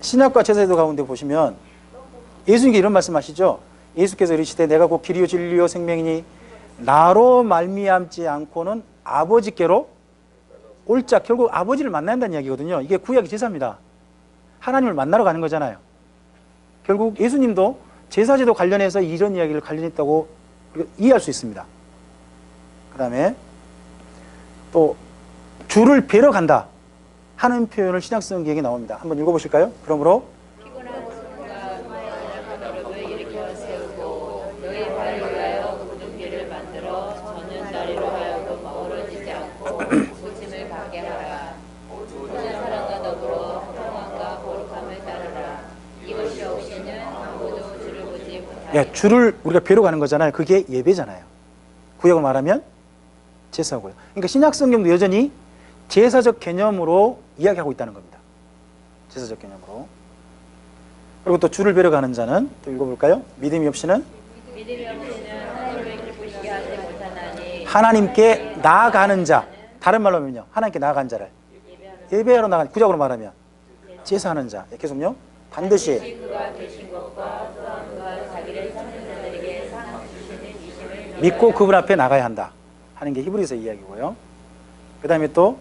신약과 제사제도 가운데 보시면 예수님께 이런 말씀하시죠. 예수께서 이르시되 내가 곧 길이요 진리요 생명이니 나로 말미암지 않고는 아버지께로 올 자. 결국 아버지를 만나야 한다는 이야기거든요. 이게 구약의 제사입니다. 하나님을 만나러 가는 거잖아요. 결국 예수님도 제사제도 관련해서 이런 이야기를 관련했다고 이해할 수 있습니다. 그 다음에 또 주를 뵈러 간다 하는 표현을 신약성경에 나옵니다. 한번 읽어보실까요? 그러므로 예, 주를 우리가 뵈러 가는 거잖아요. 그게 예배잖아요. 구약을 말하면 제사고요. 그러니까 신약성경도 여전히 제사적 개념으로 이야기하고 있다는 겁니다. 제사적 개념으로. 그리고 또 주를 뵈러 가는 자는 또 읽어볼까요? 믿음이 없이는 하나님을 기쁘시게 하지 못하나니 하나님께 나아가는 자. 다른 말로 하면요, 하나님께 나아간 자를 예배하러 나가는, 구약으로 말하면 제사하는 자. 계속요. 반드시 믿고 그분 앞에 나가야 한다 하는 게 히브리서 이야기고요. 그 다음에 또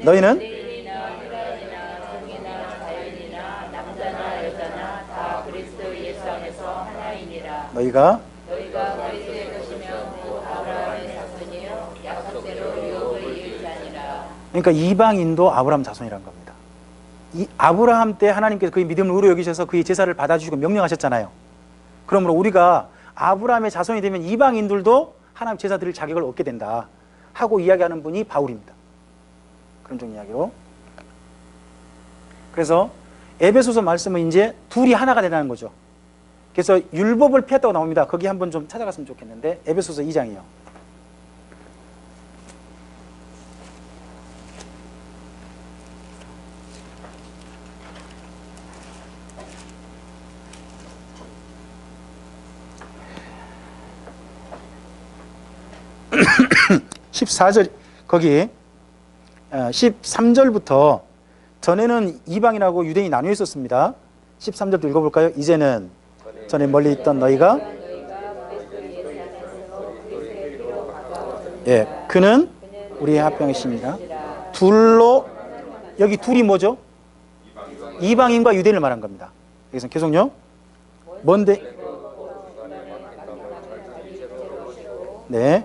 너희는 너희가 그러니까 이방인도 아브라함 자손이라는 겁니다. 이 아브라함 때 하나님께서 그의 믿음을 의로 여기셔서 그의 제사를 받아주시고 명령하셨잖아요. 그러므로 우리가 아브라함의 자손이 되면 이방인들도 하나님 제사 드릴 자격을 얻게 된다 하고 이야기하는 분이 바울입니다. 그런 종 이야기로. 그래서 에베소서 말씀은 이제 둘이 하나가 되는 거죠. 그래서 율법을 피했다고 나옵니다. 거기 한번 좀 찾아갔으면 좋겠는데 에베소서 2장이요. 14절 거기 13절부터 전에는 이방인하고 유대인이 나뉘어 있었습니다. 13절도 읽어볼까요? 이제는 전에 멀리 있던 너희가 예, 그는 우리의 합병이십니다. 둘로 여기 둘이 뭐죠? 이방인과 유대인을 말한 겁니다. 여기서 계속요. 뭔데? 네.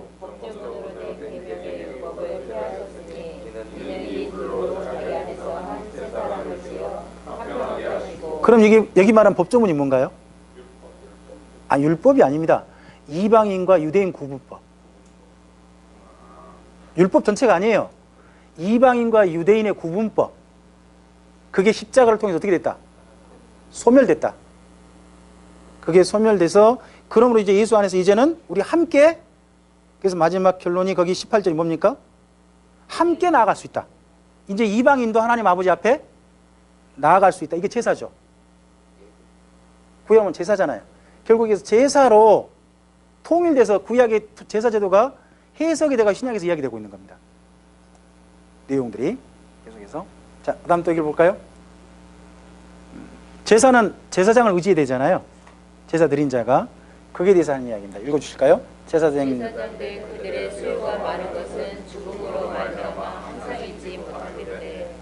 그럼 여기 말한 법조문이 뭔가요? 아, 율법이 아닙니다. 이방인과 유대인 구분법. 율법 전체가 아니에요. 이방인과 유대인의 구분법. 그게 십자가를 통해서 어떻게 됐다? 소멸됐다. 그게 소멸돼서 그러므로 이제 예수 안에서 이제는 우리 함께, 그래서 마지막 결론이 거기 18절이 뭡니까? 함께 나아갈 수 있다. 이제 이방인도 하나님 아버지 앞에 나아갈 수 있다. 이게 제사죠. 구약은 제사잖아요. 결국에서 제사로 통일돼서 구약의 제사 제도가 해석이 되고 신약에서 이야기되고 있는 겁니다. 내용들이 계속해서. 자, 그 다음 또 읽어볼까요? 제사는 제사장을 의지해야 되잖아요. 제사 드린 자가. 거기에 대해서 하는 이야기입니다. 읽어주실까요? 제사장들 그들의 수요가 많은 것은 죽음으로 말미암아 항상 있지 못하겠되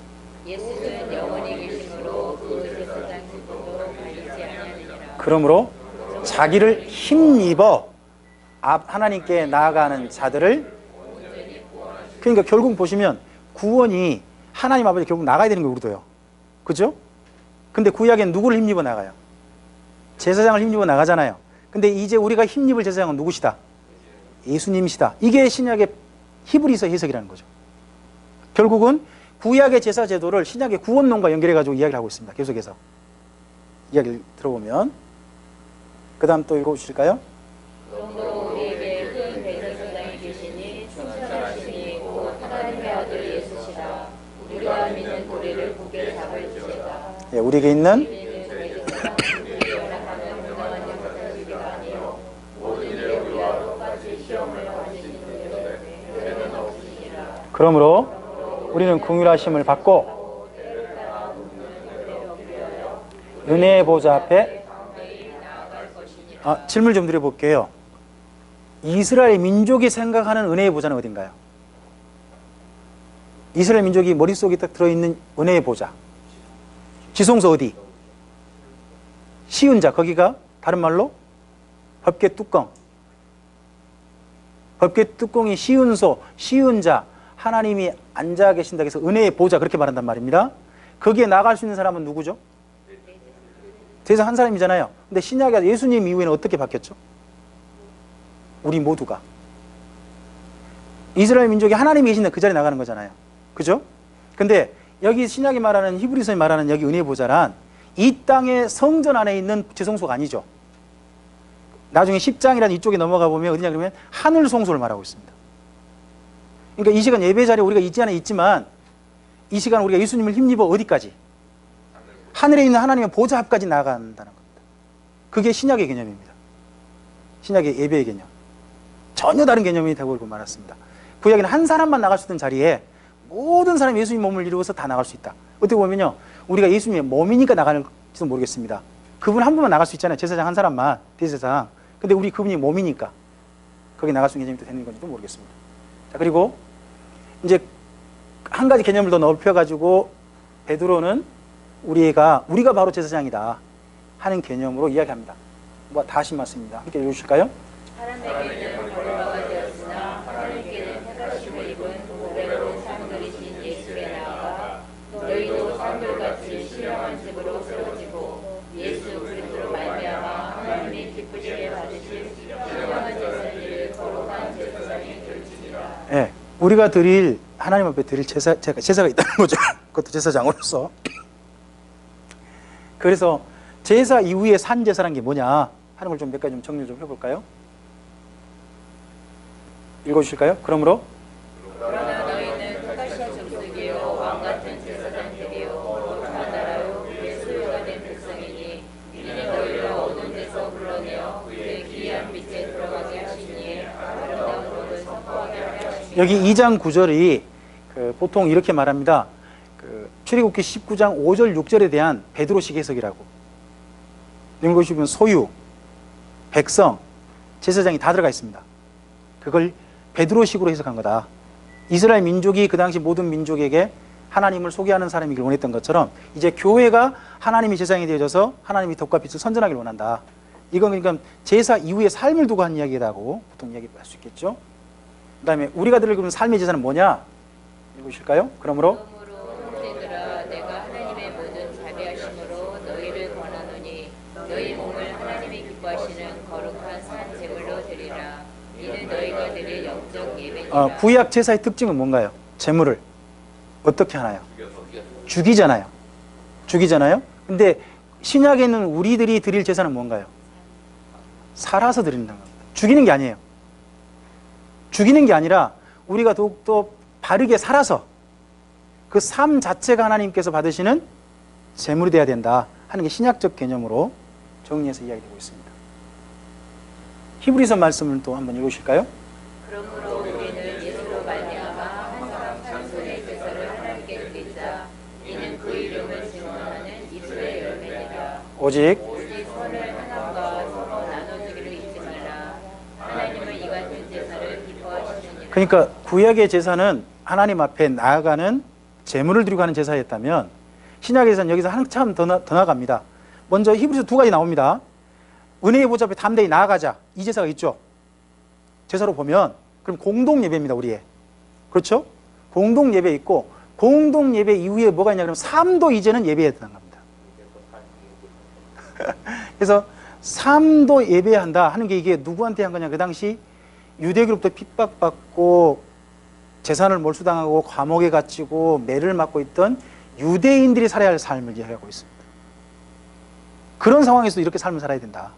예수는 영원히 계심으로 그 제사장 기쁨도 가리지 아니하니라. 그러므로 자기를 힘입어 하나님께 나아가는 자들을, 그러니까 결국 보시면 구원이 하나님 아버지 결국 나가야 되는 거 우리도요. 그죠? 근데 구약엔 누구를 힘입어 나가요? 제사장을 힘입어 나가잖아요. 근데 이제 우리가 힘입을 제사장은 누구시다? 예수님이시다. 이게 신약의 히브리서 해석이라는 거죠. 결국은 구약의 제사 제도를 신약의 구원론과 연결해가지고 이야기를 하고 있습니다. 계속해서 이야기를 들어보면 그 다음 또 읽어주실까요? 그러므로 우리에게 큰 대제사장이 계시니 충천하시니 곧 하나님의 아들 예수시라. 우리가 믿는 도리를 굳게 잡을지어다. 예, 우리에게 있는 그러므로 우리는 긍휼하심을 받고 은혜의 보좌 앞에 질문 좀 드려볼게요. 이스라엘 민족이 생각하는 은혜의 보좌는 어딘가요? 이스라엘 민족이 머릿속에 딱 들어있는 은혜의 보좌. 지성소 어디? 시은 자, 거기가 다른 말로 법궤 뚜껑. 법궤 뚜껑이 시은소, 시은 자, 하나님이 앉아 계신다 해서 은혜의 보좌 그렇게 말한단 말입니다. 거기에 나갈 수 있는 사람은 누구죠? 대사 한 사람이잖아요. 근데 신약에 예수님 이후에는 어떻게 바뀌었죠? 우리 모두가. 이스라엘 민족이 하나님이 계신데 그 자리에 나가는 거잖아요. 그죠? 근데 여기 신약이 말하는 히브리서에 말하는 여기 은혜의 보좌란 이 땅의 성전 안에 있는 지성소가 아니죠. 나중에 10장이라는 이쪽에 넘어가 보면 어디냐 그러면 하늘 성소를 말하고 있습니다. 그러니까 이 시간 예배 자리에 우리가 있지 않아 있지만 이 시간 우리가 예수님을 힘입어 어디까지? 하늘에 있는 하나님의 보좌 앞까지 나아간다는 겁니다. 그게 신약의 개념입니다. 신약의 예배의 개념. 전혀 다른 개념이 되고 말았습니다. 구약에는 한 사람만 나갈 수 있는 자리에 모든 사람이 예수님 몸을 이루어서 다 나갈 수 있다. 어떻게 보면요, 우리가 예수님의 몸이니까 나가는지도 모르겠습니다. 그분 한 분만 나갈 수 있잖아요. 제사장 한 사람만, 대제사장. 근데 우리 그분이 몸이니까 거기 나갈 수 있는 개념이 되는 건지도 모르겠습니다. 자, 그리고 이제 한 가지 개념을 더 넓혀가지고 베드로는 우리가 바로 제사장이다 하는 개념으로 이야기합니다. 뭐 다시 말씀입니다. 함께 읽으실까요? 사람에게는 버림받아 되었으나 하나님께는 택하심을 입은 보배로운 사람들이신 예수에 나아가 너희도 사람들같이 신령한 집으로 세워지고 예수 그리스도로 말미암아 하나님이 기쁘시게 받으실 신령한 제사를 거룩한 제사장이 될지니라. 네, 우리가 드릴 하나님 앞에 드릴 제사가 있다는 거죠. 그것도 제사장으로서. 그래서 제사 이후에 산 제사란 게 뭐냐 하는 걸 좀 몇 가지 좀 정리를 좀 해볼까요? 읽어주실까요? 그러므로 그러나 너희는 택하신 족속이요 왕같은 제사장들이요 거룩한 나라요 그의 소유가 된 백성이니 이는 너희를 어두운 데서 불러내어 그의 기이한 빛에 들어가게 하시니 아름다운 것을 선포하게 하시니. 여기 2장 9절이 보통 이렇게 말합니다. 출애굽기 19장 5절 6절에 대한 베드로식 해석이라고. 읽어보시면 소유, 백성, 제사장이 다 들어가 있습니다. 그걸 베드로식으로 해석한 거다. 이스라엘 민족이 그 당시 모든 민족에게 하나님을 소개하는 사람이길 원했던 것처럼 이제 교회가 하나님의 제사장이 되어져서 하나님이 덕과 빛을 선전하길 원한다. 이건 그러니까 제사 이후의 삶을 두고 한 이야기라고 보통 이야기할 수 있겠죠. 그 다음에 우리가 들을 그런 삶의 제사는 뭐냐? 읽으실까요? 그러므로 형제들아 내가 하나님의 모든 자비하심으로 너희를 권하노니 너희 몸을 하나님이 기뻐하시는 거룩한 산 제물로 드리라. 이는 너희가 드릴 영적 예배니라. 구약 제사의 특징은 뭔가요? 제물을 어떻게 하나요? 죽이잖아요. 근데 신약에는 우리들이 드릴 제사는 뭔가요? 살아서 드린다는 겁니다. 죽이는 게 아니에요. 죽이는 게 아니라 우리가 더욱더 바르게 살아서 그 삶 자체가 하나님께서 받으시는 제물이 돼야 된다 하는 게 신약적 개념으로 정리해서 이야기되고 있습니다. 히브리서 말씀을 또 한번 읽으실까요? 그러므로 우리는 예수로 말미암아 한 사람 한 손의 제사를 하나님께 드리자. 이는 그 이름을 증언하는 입술의 열매니라. 오직 선을 하나님과 서로 나눠주기를 잊지 말라. 하나님은 이 같은 제사를 기뻐하시느니라. 그러니까 구약의 제사는 하나님 앞에 나아가는 제물을 드리고 하는 제사였다면 신약의 제사는 여기서 한참 더 나아갑니다. 먼저 히브리서 두 가지 나옵니다. 은혜의 보좌 앞에 담대히 나아가자. 이 제사가 있죠. 제사로 보면 그럼 공동 예배입니다. 우리의. 그렇죠? 공동 예배 있고 공동 예배 이후에 뭐가 있냐 그러면 삶도 이제는 예배해야 되는 겁니다. 그래서 삶도 예배해야 한다 하는 게 이게 누구한테 한 거냐. 그 당시 유대교로부터 핍박받고 재산을 몰수당하고 감옥에 갇히고 매를 맞고 있던 유대인들이 살아야 할 삶을 이야기하고 있습니다. 그런 상황에서도 이렇게 삶을 살아야 된다.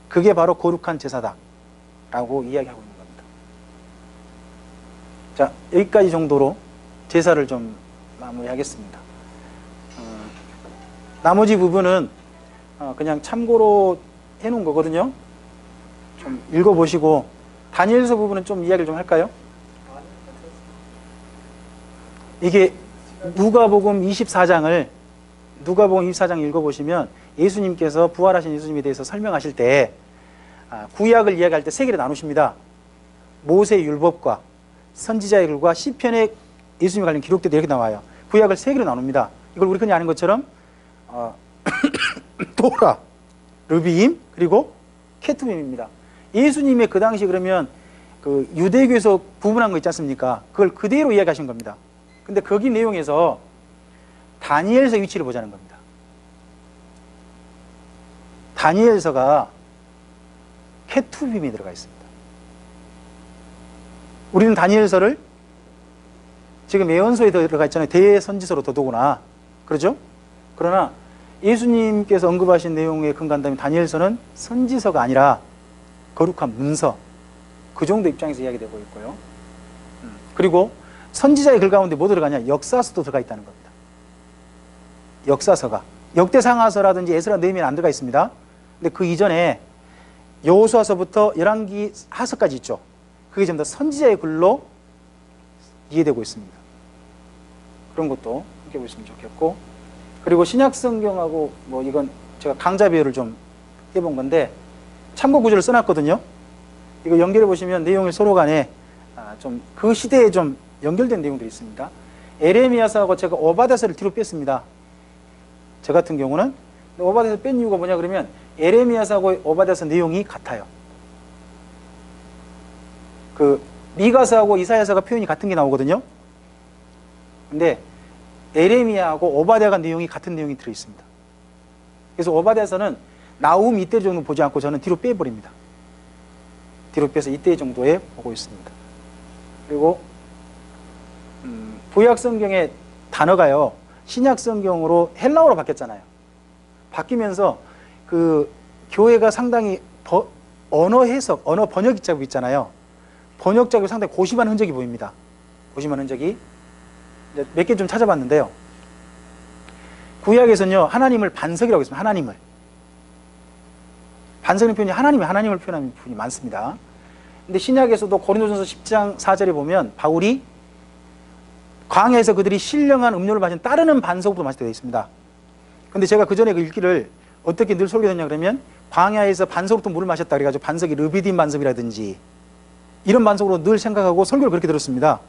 그게 바로 거룩한 제사다 라고 이야기하고 있는 겁니다. 자, 여기까지 정도로 제사를 좀 마무리하겠습니다. 나머지 부분은 그냥 참고로 해놓은 거거든요. 좀 읽어보시고 다니엘서 부분은 좀 이야기를 좀 할까요? 이게 누가복음 24장을 누가복음 24장 읽어보시면 예수님께서 부활하신 예수님에 대해서 설명하실 때 구약을 이야기할 때 세 개로 나누십니다. 모세의 율법과 선지자의 글과 시편에 예수님에 관련 기록들이 이렇게 나와요. 구약을 세 개로 나눕니다. 이걸 우리 흔히 아는 것처럼 토라, 르비임, 그리고 케투빔입니다. 예수님의 그 당시 그러면 그 유대교에서 구분한 거 있지 않습니까? 그걸 그대로 이야기하신 겁니다. 근데 거기 내용에서 다니엘서 위치를 보자는 겁니다. 다니엘서가 케투빔이 들어가 있습니다. 우리는 다니엘서를 지금 예언서에 들어가 있잖아요. 대선지서로 더더구나. 그렇죠? 그러나 예수님께서 언급하신 내용에 근거한다면 다니엘서는 선지서가 아니라 거룩한 문서, 그 정도 입장에서 이야기되고 있고요. 그리고 선지자의 글 가운데 뭐 들어가냐? 역사서도 들어가 있다는 겁니다. 역사서가 역대상하서라든지 에스라 느헤미야는 안 들어가 있습니다. 근데 그 이전에 여호수아서부터 열왕기 하서까지 있죠. 그게 전부 다 선지자의 글로 이해되고 있습니다. 그런 것도 함께 보시면 좋겠고, 그리고 신약 성경하고 뭐 이건 제가 강좌 비율을 좀 해본 건데 참고 구절을 써놨거든요. 이거 연결해 보시면 내용이 서로 간에 좀 그 시대에 좀 연결된 내용들이 있습니다. 에레미야서하고 제가 오바댜서를 뒤로 뺐습니다. 저 같은 경우는 오바댜서 뺀 이유가 뭐냐 그러면 에레미야서하고 오바댜서 내용이 같아요. 그 미가서하고 이사야서가 표현이 같은 게 나오거든요. 근데 에레미야하고 오바댜가 내용이 같은 내용이 들어 있습니다. 그래서 오바댜서는 나훔 이때 정도 보지 않고 저는 뒤로 빼버립니다. 뒤로 빼서 이때 정도에 보고 있습니다. 그리고 구약 성경의 단어가요 신약 성경으로 헬라어로 바뀌었잖아요. 바뀌면서 그 교회가 상당히 언어 해석, 언어 번역 작업 있잖아요. 번역 작업이 상당히 고심한 흔적이 보입니다. 고심한 흔적이 몇 개 좀 찾아봤는데요. 구약에서는요 하나님을 반석이라고 했습니다. 하나님을 반석의 표현이 하나님을 표현하는 부분이 많습니다. 근데 신약에서도 고린도전서 10장 4절에 보면 바울이 광야에서 그들이 신령한 음료를 마신 따르는 반석으로 마시게 되어 있습니다. 근데 제가 그 전에 그 읽기를 어떻게 늘 설교했냐 그러면 광야에서 반석으로 물을 마셨다 그래가지고 반석이 르비딤 반석이라든지 이런 반석으로 늘 생각하고 설교를 그렇게 들었습니다.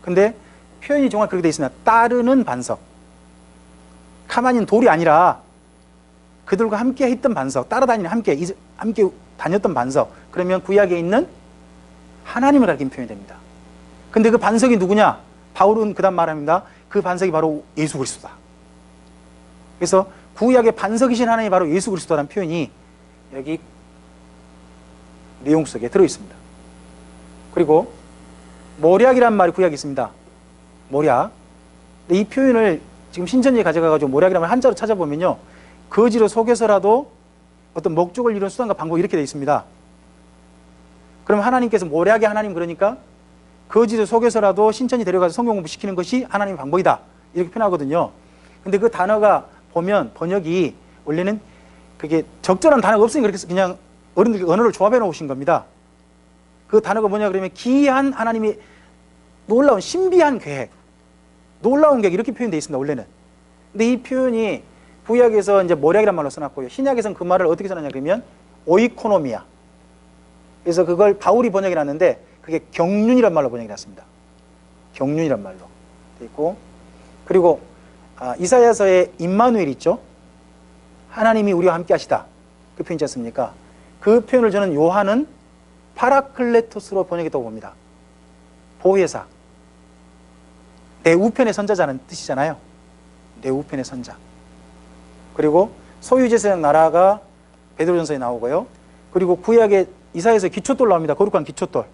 근데 표현이 정말 그렇게 되어 있습니다. 따르는 반석. 가만히 돌이 아니라 그들과 함께 했던 반석, 따라다니는 함께 다녔던 반석. 그러면 구약에 있는 하나님을 가리킨 표현이 됩니다. 근데 그 반석이 누구냐? 바울은 그 다음 말합니다. 그 반석이 바로 예수 그리스도다. 그래서 구약의 반석이신 하나님이 바로 예수 그리스도라는 표현이 여기 내용 속에 들어 있습니다. 그리고 모략이라는 말이 구약에 있습니다. 모략. 근데 이 표현을 지금 신천지에 가져가가지고 모략이라는 말 한자로 찾아보면요. 거지로 속여서라도 어떤 목적을 이루는 수단과 방법이 이렇게 되어 있습니다. 그럼 하나님께서 모략의 하나님 그러니까 거지로 속여서라도 신천지 데려가서 성경 공부 시키는 것이 하나님의 방법이다. 이렇게 표현하거든요. 근데 그 단어가 보면 번역이 원래는 그게 적절한 단어가 없으니까 그렇게 그냥 어른들이 언어를 조합해 놓으신 겁니다. 그 단어가 뭐냐 그러면 기이한 하나님의 놀라운 신비한 계획, 놀라운 계획 이렇게 표현되어 있습니다. 원래는. 근데 이 표현이 구약에서 이제 모략이라는 말로 써놨고요. 신약에서는 그 말을 어떻게 써놨냐 그러면 오이코노미아. 그래서 그걸 바울이 번역해 놨는데 그게 경륜이란 말로 번역이 났습니다. 경륜이란 말로 돼 있고, 그리고 이사야서에 임마누엘 있죠. 하나님이 우리와 함께 하시다. 그 표현 있지 않습니까? 그 표현을 저는 요한은 파라클레토스로 번역했다고 봅니다. 보혜사. 내 우편의 선자자는 뜻이잖아요. 내 우편의 선자. 그리고 소유제사장 나라가 베드로전서에 나오고요. 그리고 구약의 이사야에서 기초돌 나옵니다. 거룩한 기초돌.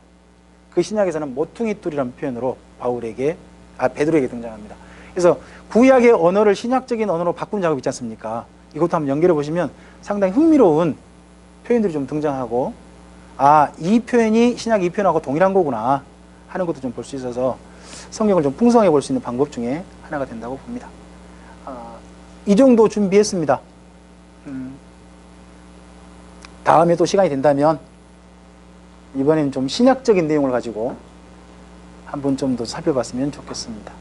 그 신약에서는 모퉁이 돌이라는 표현으로 베드로에게 등장합니다. 그래서 구약의 언어를 신약적인 언어로 바꾸는 작업이 있지 않습니까? 이것도 한번 연결해 보시면 상당히 흥미로운 표현들이 좀 등장하고, 이 표현이 신약 이 표현하고 동일한 거구나 하는 것도 좀 볼 수 있어서 성경을 좀 풍성해 볼 수 있는 방법 중에 하나가 된다고 봅니다. 이 정도 준비했습니다. 다음에 또 시간이 된다면 이번엔 좀 신약적인 내용을 가지고 한번 좀 더 살펴봤으면 좋겠습니다.